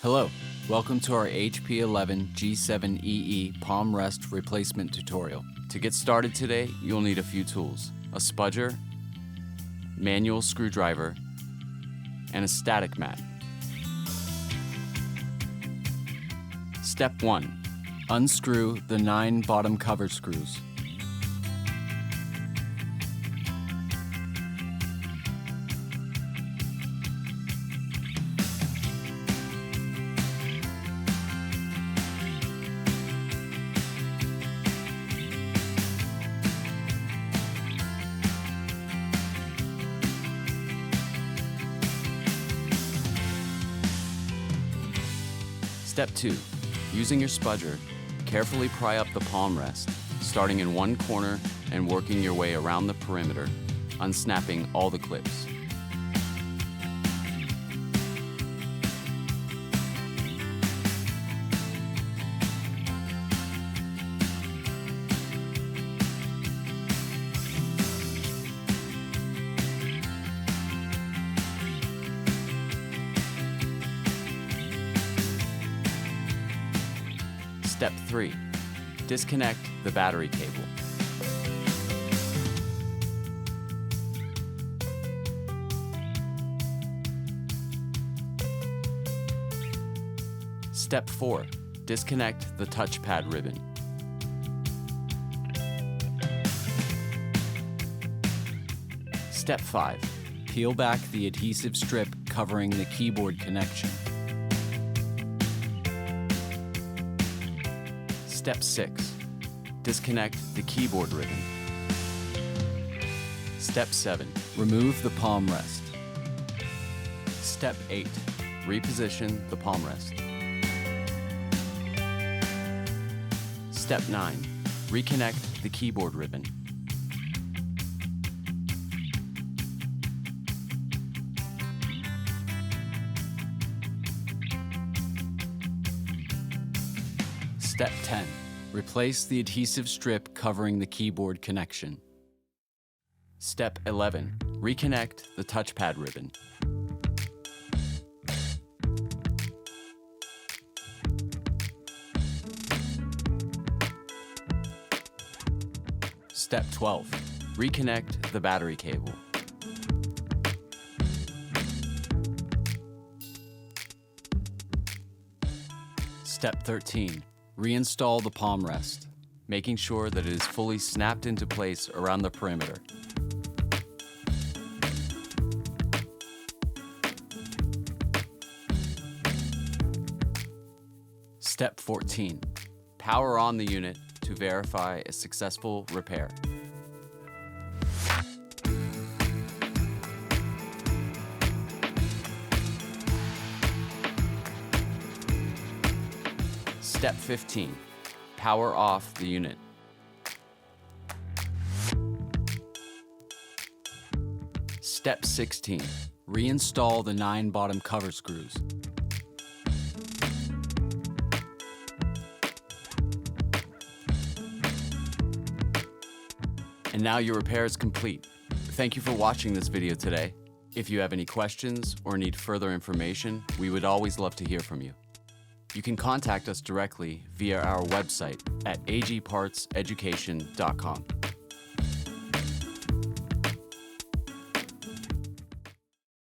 Hello, welcome to our HP11 G7EE palm rest replacement tutorial. To get started today, you'll need a few tools: a spudger, manual screwdriver, and a static mat. Step 1. Unscrew the 9 bottom cover screws. Step 2. Using your spudger, carefully pry up the palm rest, starting in one corner and working your way around the perimeter, unsnapping all the clips. Step 3. Disconnect the battery cable. Step 4. Disconnect the touchpad ribbon. Step 5. Peel back the adhesive strip covering the keyboard connection. Step 6. Disconnect the keyboard ribbon. Step 7. Remove the palm rest. Step 8. Reposition the palm rest. Step 9. Reconnect the keyboard ribbon. Step 10. Replace the adhesive strip covering the keyboard connection. Step 11. Reconnect the touchpad ribbon. Step 12. Reconnect the battery cable. Step 13. Reinstall the palm rest, making sure that it is fully snapped into place around the perimeter. Step 14. Power on the unit to verify a successful repair. Step 15. Power off the unit. Step 16. Reinstall the 9 bottom cover screws. And now your repair is complete. Thank you for watching this video today. If you have any questions or need further information, we would always love to hear from you. You can contact us directly via our website at AGParts Education.com.